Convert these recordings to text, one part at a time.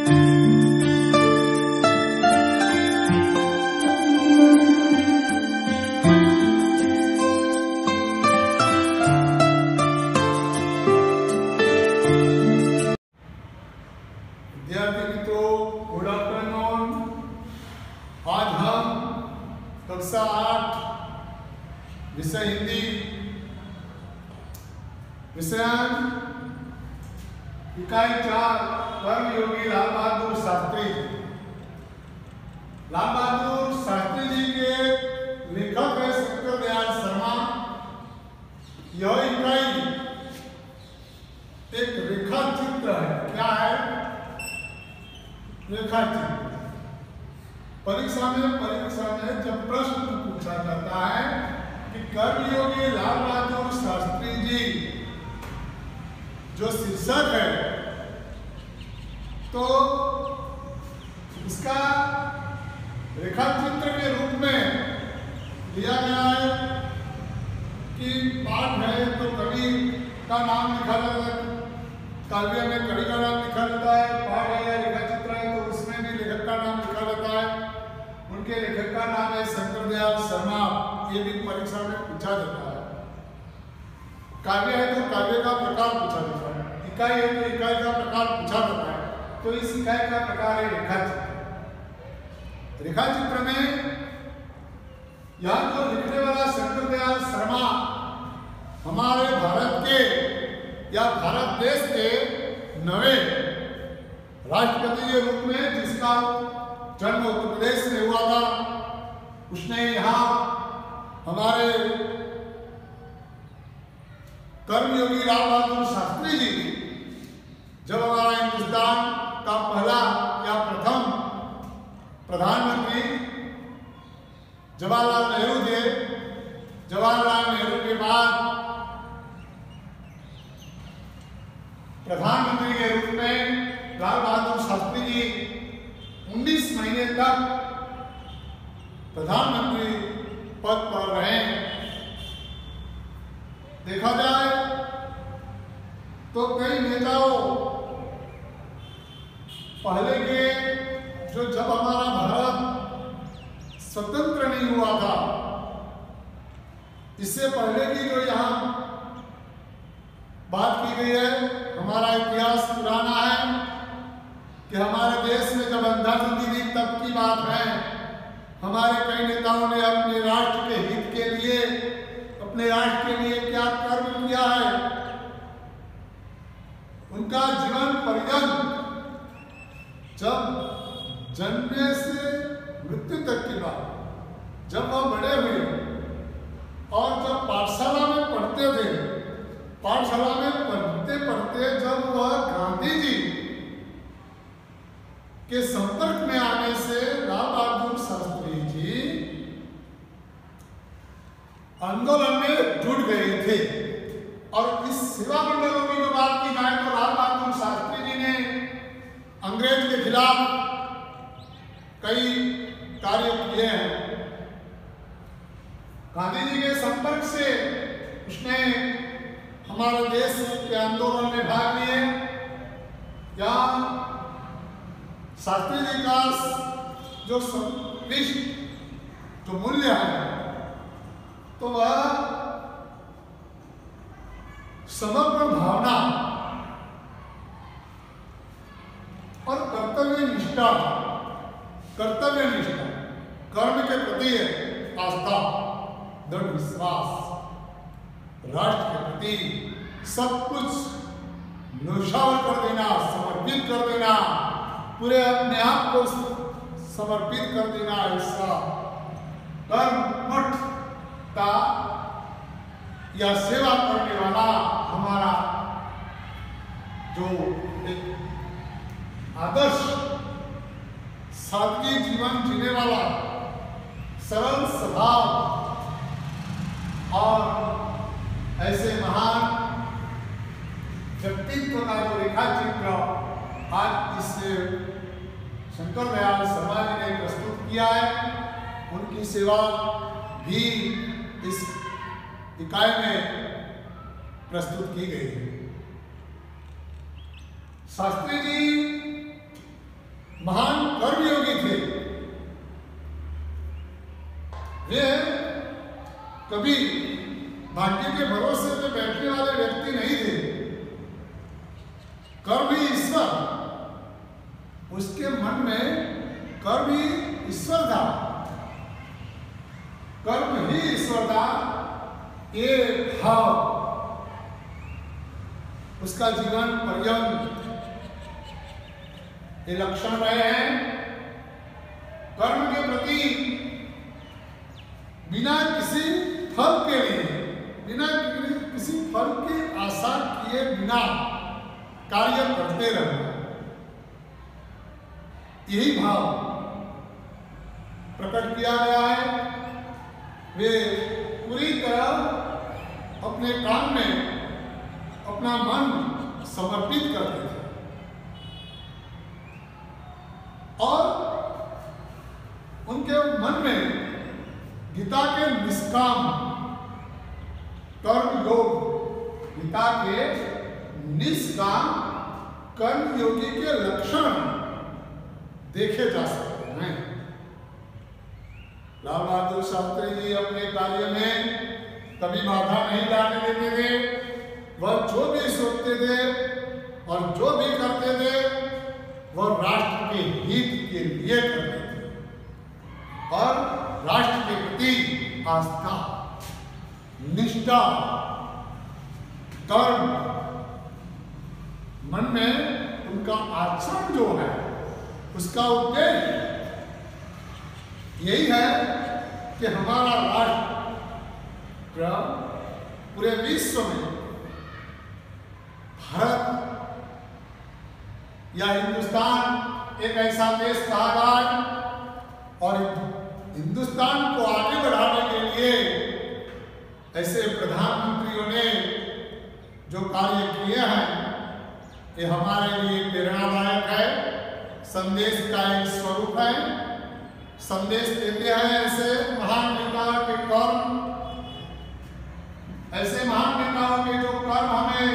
विद्यार्थी मित्रों, good afternoon. आज हम कक्षा 8 विषय हिंदी विषयान इकाई 4 कर्मयोगी लाल बहादुर शास्त्री। लाल बहादुर शास्त्री जी के लेखक है शंकर दयाल शर्मा। यह इकाई एक रेखा चित्र है। क्या है? रेखा चित्र। परीक्षा में जब प्रश्न पूछा जाता है कि कर्मयोगी लाल बहादुर शास्त्री जी जो शीर्षक है, तो इसका रेखा चित्र के रूप में लिया गया है कि पाठ है तो कवि का नाम लिखा जाता है, काव्य में कवि का नाम लिखा जाता है, पाठ है या रेखा चित्र है तो उसमें भी लेखक का नाम लिखा जाता है। उनके लेखक का नाम है शंकर दयाल शर्मा। ये भी परीक्षा में पूछा जाता है। काव्य है तो काव्य का प्रकार पूछा जाता है, इकाई है तो इकाई का प्रकार पूछा जाता है। तो इस इकाई का प्रकार है रेखा चित्र। रेखा चित्र में यहाँ जो लिखने वाला शंकर दयाल शर्मा हमारे भारत के या भारत देश के नवे राष्ट्रपति के रूप में, जिसका जन्म उत्तर प्रदेश में हुआ था, उसने यहाँ हमारे कर्मयोगी लाल बहादुर शास्त्री जी जब हमारा हिंदुस्तान का पहला या प्रथम प्रधानमंत्री जवाहरलाल नेहरू थे, जवाहरलाल नेहरू के बाद प्रधानमंत्री के रूप में लाल बहादुर शास्त्री जी 19 महीने तक प्रधानमंत्री पद पर रहे। देखा जाए तो कई नेताओं पहले के जो जब हमारा भारत स्वतंत्र नहीं हुआ था, इससे पहले की जो यहाँ बात की गई है, हमारा इतिहास पुराना है कि हमारे देश में जब अंधाधुंधी थी तब की बात है। हमारे कई नेताओं ने अपने राष्ट्र के हित के लिए, अपने राष्ट्र के लिए क्या कर्म किया है, उनका जीवन पर्यंत जब जन्म से मृत्यु तक की बात, जब वह बड़े हुए और जब पाठशाला में पढ़ते थे, पाठशाला में पढ़ते पढ़ते जब वह गांधी जी के संपर्क में आने से लाल बहादुर शास्त्री जी आंदोलन में जुड़ गए थे। और इस सेवा मंडलों की जो बात की जाए तो लाल बहादुर शास्त्री जी ने अंग्रेज के खिलाफ कई कार्य किए हैं। गांधी जी के संपर्क से उसने हमारे देश के आंदोलन में भाग लिए। या शास्त्री जी का जो जो मूल्य है, तो वह समग्र भावना और कर्तव्य निष्ठा, कर्म के प्रति आस्था, दृढ़ विश्वास, राष्ट्र के प्रति सब कुछ न्यौछावर कर देना, समर्पित कर देना, पूरे अपने आप को समर्पित कर देना, ऐसा कर्मठता या सेवा करने वाला हमारा जो एक आदर्श सादगी जीवन जीने वाला, सरल स्वभाव और ऐसे महान व्यक्तित्व का जो रेखा चित्र आज इस शंकर दयाल शर्मा जी ने प्रस्तुत किया है, उनकी सेवा भी इस इकाई में प्रस्तुत की गई है। शास्त्री जी महान कर्मयोगी थे। वे कभी भाग्य के भरोसे पे बैठने वाले व्यक्ति नहीं थे। कर्म ही ईश्वर, उसके मन में कर्म ही ईश्वर था, कर्म ही ईश्वर था, ये भाव उसका जीवन पर्यंत ये लक्षण रहे हैं। कर्म के प्रति बिना किसी फल के लिए, बिना किसी फल की आशा किए बिना कार्य करते रहना, यही भाव प्रकट किया गया है। वे पूरी तरह अपने काम में अपना मन समर्पित करते थे और उनके मन में गीता के निष्काम कर्म योग, गीता के निष्काम कर्म योगी के लक्षण देखे जा सकते हैं। लाल बहादुर शास्त्री जी अपने कार्य में कभी बाधा नहीं डालने देते थे। वह जो भी सोचते थे और जो भी करते थे वह राष्ट्र के हित के लिए करते थे और राष्ट्र के प्रति आस्था, निष्ठा, कर्म मन में उनका आचरण जो है उसका उद्देश्य यही है कि हमारा राष्ट्र पूरे विश्व में भारत या हिंदुस्तान एक ऐसा देश कहा जाए और हिंदुस्तान को आगे बढ़ाने के लिए ऐसे प्रधानमंत्रियों ने जो कार्य किए हैं ये हमारे लिए प्रेरणादायक है, संदेश का एक स्वरूप है। संदेश देते हैं ऐसे महान नेताओं के कर्म, ऐसे महान नेताओं के जो कर्म हमें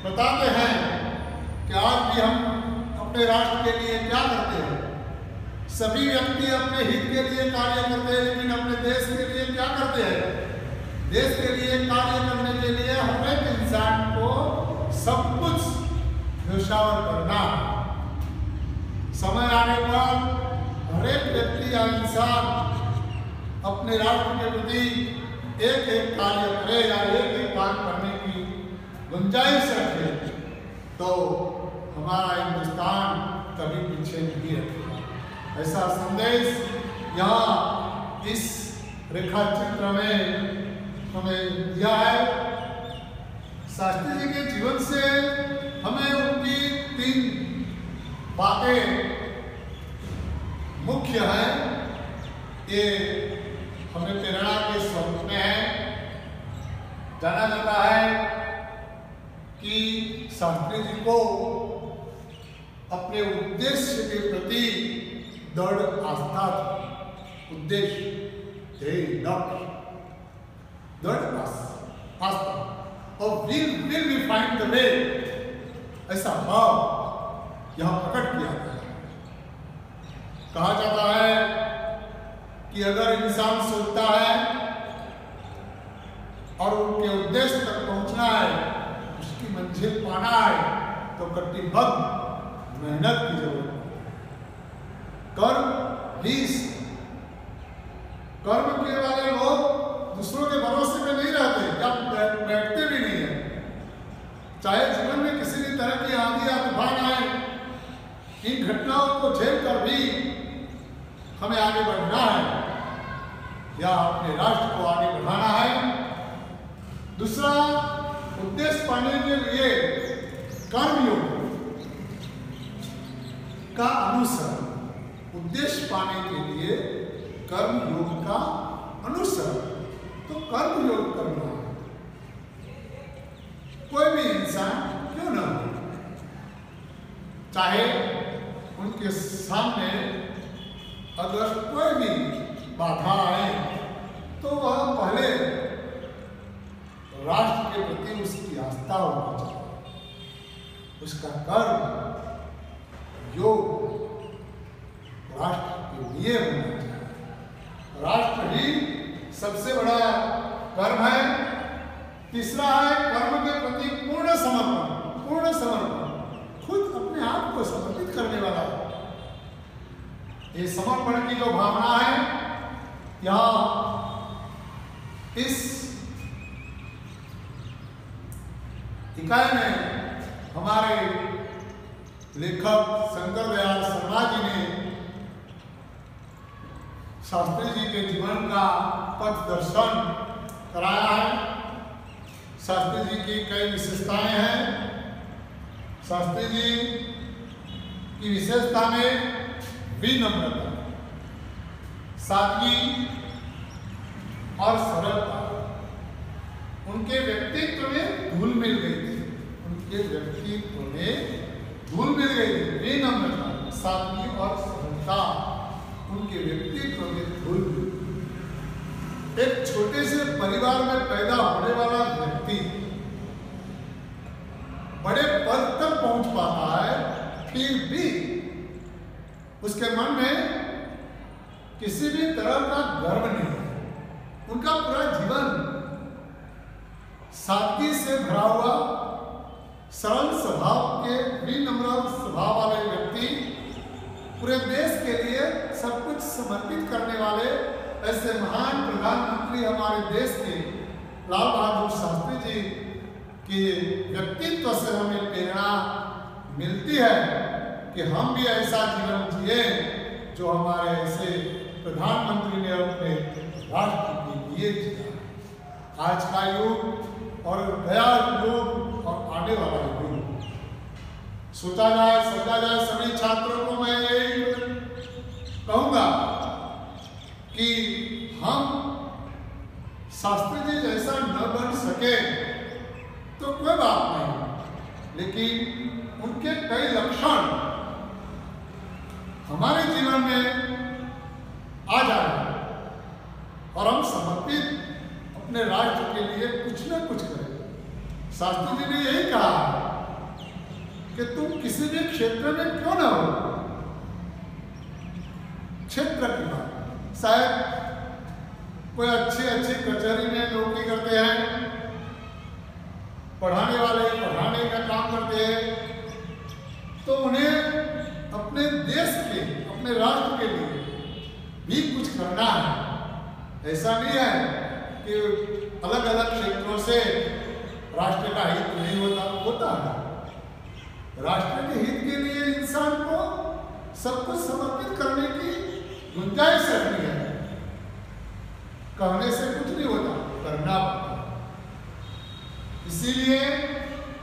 बताते हैं कि आज भी हम अपने राष्ट्र के लिए क्या करते हैं। सभी व्यक्ति अपने हित के लिए कार्य करते हैं, लेकिन अपने देश के लिए क्या करते हैं। देश के लिए कार्य करने के लिए हर एक इंसान को सब कुछ न्यौछावर करना, समय आने पर हर एक व्यक्ति या इंसान अपने राष्ट्र के प्रति एक एक कार्य करे या एक एक काम करने की गुंजाइश रखे तो हमारा हिंदुस्तान कभी पीछे नहीं हटेगा। ऐसा संदेश यहाँ इस रेखा चित्र में हमें दिया है। शास्त्री जी के जीवन से हमें उनकी 3 बातें मुख्य है, ये हमें प्रेरणा के स्वरूप में है। जाना जाता है कि शास्त्री जी को अपने उद्देश्य के प्रति दृढ़ आस्था थी। उद्देश्य, ध्येय, लक्ष्य, दृढ़ आस्था और will be find the way, ऐसा भाव यहां प्रकट किया गया है। कहा जाता है कि अगर इंसान सोचता है और उनके उद्देश्य तक पहुंचना है, उसकी मंजिल पाना है, तो कटिबद्ध मेहनत की जरूरत है। कर्म के वाले लोग दूसरों के भरोसे पे नहीं रहते या बैठते भी नहीं है। चाहे जीवन में किसी भी तरह की आंधी या तूफान आए, इन घटनाओं को झेल कर भी हमें आगे बढ़ना है या अपने राष्ट्र को आगे बढ़ाना है। दूसरा, उद्देश्य पाने के लिए कर्मयोग का अनुसरण, उद्देश्य पाने के लिए कर्म योग का अनुसरण, तो कर्म योग करना है। कोई भी इंसान क्यों ना हो, चाहे उनके सामने अगर कोई भी बाधा आए तो वह पहले राष्ट्र के प्रति उसकी आस्था होनी चाहिए, उसका कर्म योग राष्ट्र के लिए होना चाहिए। राष्ट्र ही सबसे बड़ा कर्म है। तीसरा है कर्म के प्रति पूर्ण समर्पण। पूर्ण समर्पण, खुद अपने आप को समर्पित करने वाला है। ये समर्पण की जो भावना है, यहाँ इस इकाई में हमारे लेखक शंकर दयाल शर्मा जी ने शास्त्री जी के जीवन का पथ दर्शन कराया है। शास्त्री जी की कई विशेषताएं हैं। शास्त्री जी की विशेषता में विनम्रता, सादगी और सरलता उनके व्यक्तित्व में घुल मिल गई थी। उनके व्यक्तित्व में घुल मिल गई थी। विनम्रता, सादगी और सरलता उनके व्यक्तित्व में घुल मिल गई। एक छोटे से परिवार में पैदा होने वाला व्यक्ति बड़े पद तक पहुंच पाता है, फिर भी उसके मन में किसी भी तरह का गर्व नहीं है। उनका पूरा जीवन सादगी से भरा हुआ, सरल स्वभाव के, विनम्र स्वभाव वाले व्यक्ति, पूरे देश के लिए सब कुछ समर्पित करने वाले ऐसे महान प्रधानमंत्री हमारे देश के लाल बहादुर शास्त्री जी के व्यक्तित्व से हमें प्रेरणा मिलती है कि हम भी ऐसा जीवन जिए जो हमारे ऐसे प्रधानमंत्री ने अपने राष्ट्र के लिए जिया। आज का युग और गया युग और आने वाला युग, सोचा जाए, समझा जाए, सभी छात्रों को मैं यही कहूँगा कि हम शास्त्री जी जैसा न बन सके तो कोई बात नहीं, लेकिन उनके कई लक्षण हमारे जीवन में आ जाए और हम समर्पित अपने राष्ट्र के लिए कुछ न कुछ करें। शास्त्री जी ने यही कहा कि तुम किसी भी क्षेत्र में क्यों ना हो, क्षेत्र की बात, शायद कोई अच्छी कचहरी में नौकरी करते हैं, पढ़ाने वाले पढ़ाने का काम करते हैं, तो उन्हें अपने देश के, अपने राष्ट्र के लिए भी कुछ करना है। ऐसा नहीं है कि अलग अलग क्षेत्रों से राष्ट्र का हित नहीं होता है। राष्ट्र के हित के लिए इंसान को सब कुछ समर्पित करने की गुंजाइश रखनी है। कहने से कुछ नहीं होता, करना पड़ता। इसीलिए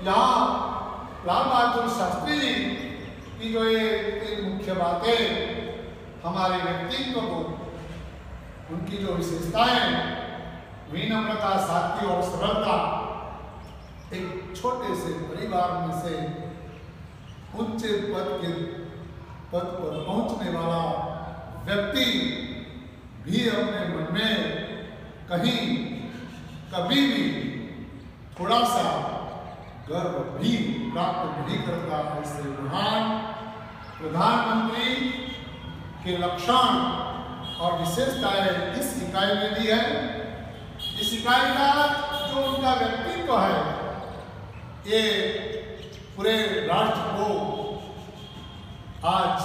यहाँ लाल बहादुर शास्त्री जी की जो ये तीन मुख्य बातें हमारे व्यक्तित्व को, उनकी जो विशेषताएं, विनम्रता, सादगी और सरलता, एक छोटे से परिवार में से ऊंचे पद पर पहुंचने वाला व्यक्ति भी अपने मन में कहीं कभी भी थोड़ा सा गर्व भी प्राप्त नहीं करता। ऐसे महान प्रधानमंत्री के लक्षण और विशेषताएं इस इकाई में दी है। इस इकाई का जो उनका व्यक्तित्व है, ये पूरे राष्ट्र को आज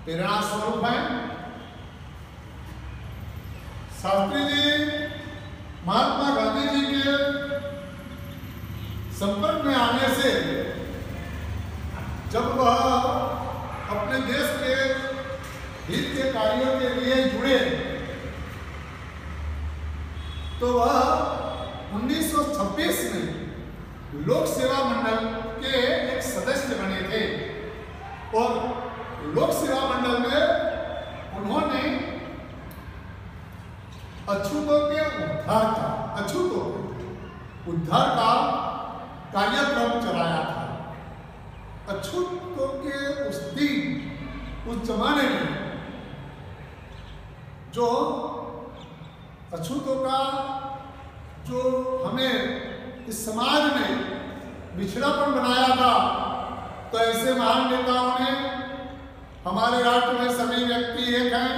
प्रेरणा स्वरूप है। शास्त्री जी महात्मा गांधी जी के संपर्क में आने से जब वह अपने देश के हित के कार्यों के लिए जुड़े, तो वह 1926 में लोक सेवा मंडल के एक सदस्य बने थे और लोक सेवा मंडल में उन्होंने अछूतों के उद्धार का कार्यक्रम चलाया था। अछूतों के उस दिन, उस जमाने में जो अछूतों का जो हमें इस समाज में बिछड़ापन बनाया था, तो ऐसे महान नेताओं ने हमारे राष्ट्र में सभी व्यक्ति एक हैं,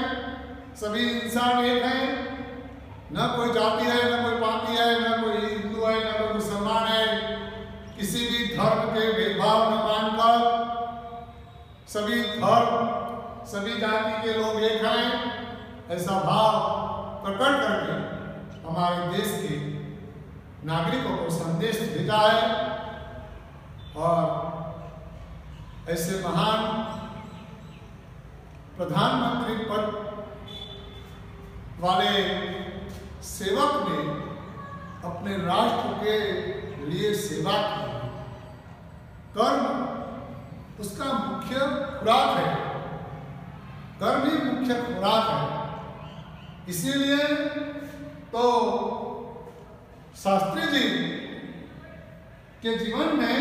सभी इंसान एक हैं, न कोई जाति है, न कोई पार्टी है, न कोई हिंदू है, न कोई मुसलमान है। किसी भी धर्म के भेदभाव न मानकर सभी धर्म, सभी जाति के लोग एक हैं, ऐसा भाव प्रकट करके हमारे देश के नागरिकों को संदेश भेजा है। और ऐसे महान प्रधानमंत्री पद वाले सेवक ने अपने राष्ट्र के लिए सेवा की। कर्म उसका मुख्य खुराक है, कर्म ही मुख्य खुराक है। इसीलिए तो शास्त्री जी के जीवन में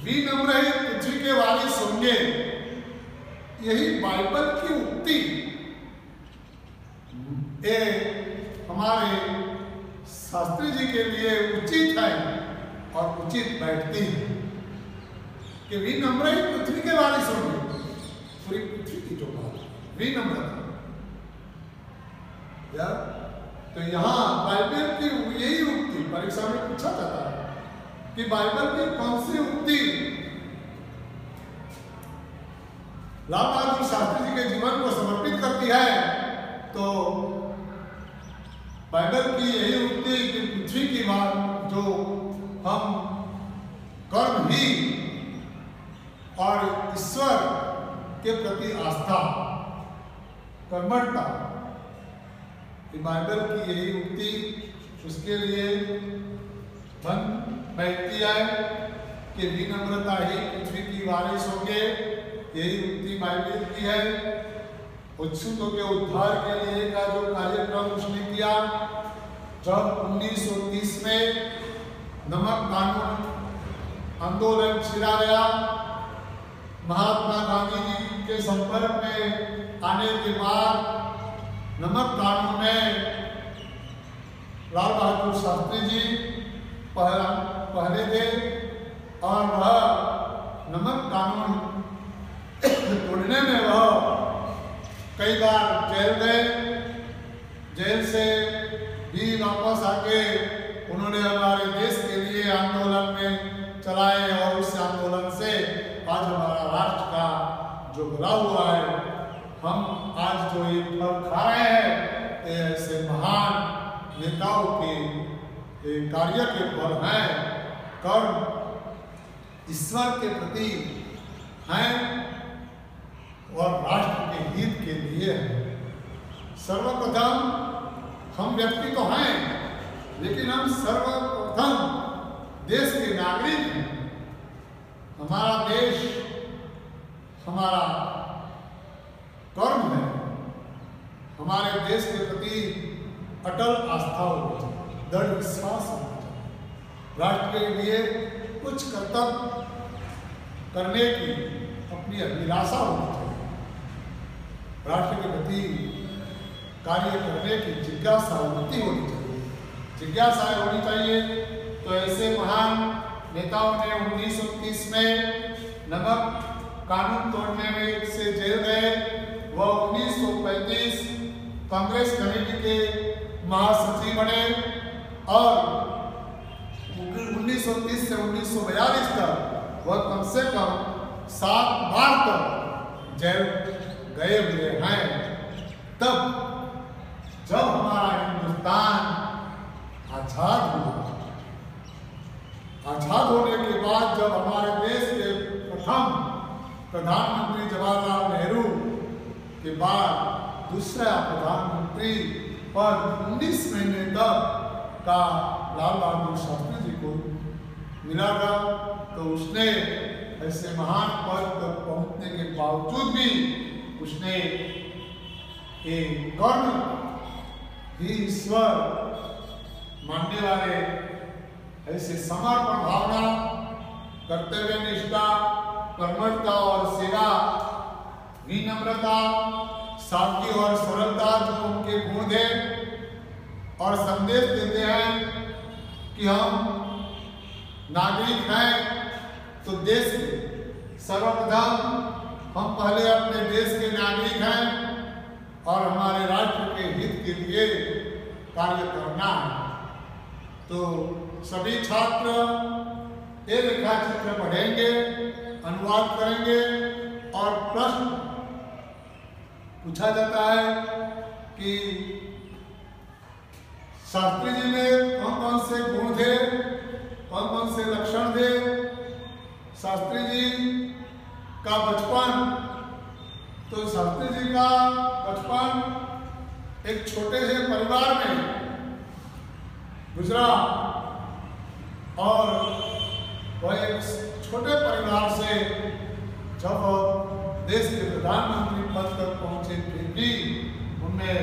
विनम्र ही पृथ्वी के वारिस होंगे, यही बाइबल की उक्ति हमारे शास्त्री जी के लिए उचित है और उचित बैठती है कि विनम्र ही पृथ्वी के वारिस होंगे। पूरी पृथ्वी की जो बात विनम्रता, तो यहाँ बाइबल की यही उक्ति परीक्षा में पूछा जाता है कि बाइबल की कौन सी उक्ति लाल बहादुर शास्त्री जी के जीवन को समर्पित करती है। तो बाइबल की यही उक्ति कि पृथ्वी की बात जो हम कर्म ही और ईश्वर के प्रति आस्था, कर्मठता, बाइबल की यही उक्ति उसके लिए बन बैठती है कि विनम्रता ही पृथ्वी की वारिस होंगे। यही उक्ति बाइबल की है। उत्सुकों के उद्धार के लिए का जो कार्यक्रम उसने किया, जब 1930 में नमक कानून आंदोलन छिड़ा गया, महात्मा गांधी जी के संपर्क में आने के बाद नमक कानून में लाल बहादुर शास्त्री जी पहले थे और वह नमक कानून तोड़ने में वह कई बार जेल गए। जेल से भी वापस आके उन्होंने हमारे देश के लिए आंदोलन में चलाए और उस आंदोलन से आज हमारा राष्ट्र का जो भला हुआ है, हम आज जो ये फल खा रहे हैं, ये ऐसे महान नेताओं के कार्य के फल हैं। कर्म ईश्वर के प्रति हैं और राष्ट्र के हित के लिए है। सर्वप्रथम हम व्यक्ति तो हैं, लेकिन हम सर्वप्रथम देश के नागरिक हैं। हमारा देश हमारा कर्म है। हमारे देश के प्रति अटल आस्था होनी चाहिए, दृढ़ विश्वास होना चाहिए। राष्ट्र के लिए कुछ कर्तव्य करने की अपनी अभिलाषा होनी चाहिए। राष्ट्र के प्रति कार्य करने की जिज्ञासा वृत्ति होनी चाहिए, जिज्ञासा होनी चाहिए। तो ऐसे महान नेताओं ने 1930 में नमक कानून तोड़ने में से जेल गए। वह 1935 कांग्रेस कमेटी के महासचिव बने और 1930 से 1942 तक वह कम से कम 7 बार तक जेल गए हुए हैं। तब जब हमारा हिंदुस्तान आजाद हुआ, आजाद होने के बाद जब हमारे देश के प्रथम प्रधानमंत्री जवाहरलाल नेहरू के बाद दूसरा प्रधानमंत्री पद 19 महीने तक का लाल बहादुर शास्त्री जी को मिला था, तो उसने ऐसे महान पद तक पहुंचने के बावजूद भी उसने एक कर्म ही ईश्वर मानने वाले ऐसे समर्पण भावना, कर्तव्य निष्ठा, कर्मठता और सेवा, विनम्रता, सादगी और सरलता जो उनके गुण थे और संदेश देते हैं कि हम नागरिक हैं तो देश के सर्वप्रथम हम पहले अपने देश के नागरिक हैं और हमारे राष्ट्र के हित के लिए कार्य करना है। तो सभी छात्र ये रेखा चित्र पढ़ेंगे, अनुवाद करेंगे और प्रश्न पूछा जाता है कि शास्त्री जी में कौन कौन से गुण थे, कौन कौन से लक्षण थे। शास्त्री जी का बचपन, तो शास्त्री जी का बचपन एक छोटे से परिवार में गुजरा और वह एक छोटे परिवार से जब देश के प्रधानमंत्री पद तक पहुंचे फिर भी उनमें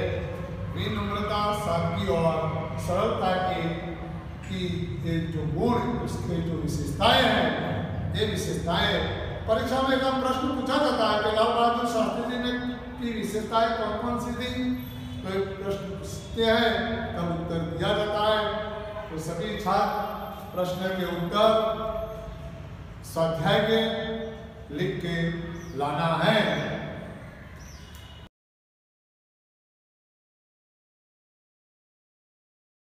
विनम्रता, सादगी और सरलता की जो गुण, उसके जो विशेषताएं हैं, ये विशेषताएं परीक्षा में एकदम प्रश्न पूछा जाता है कि लाल बहादुर शास्त्री जी ने की विशेषताएं कौन कौन सी थी। तो एक प्रश्न पूछते हैं, तब उत्तर दिया जाता है। तो सभी छात्र प्रश्न के उत्तर स्वाध्याय के लिख के लाना है।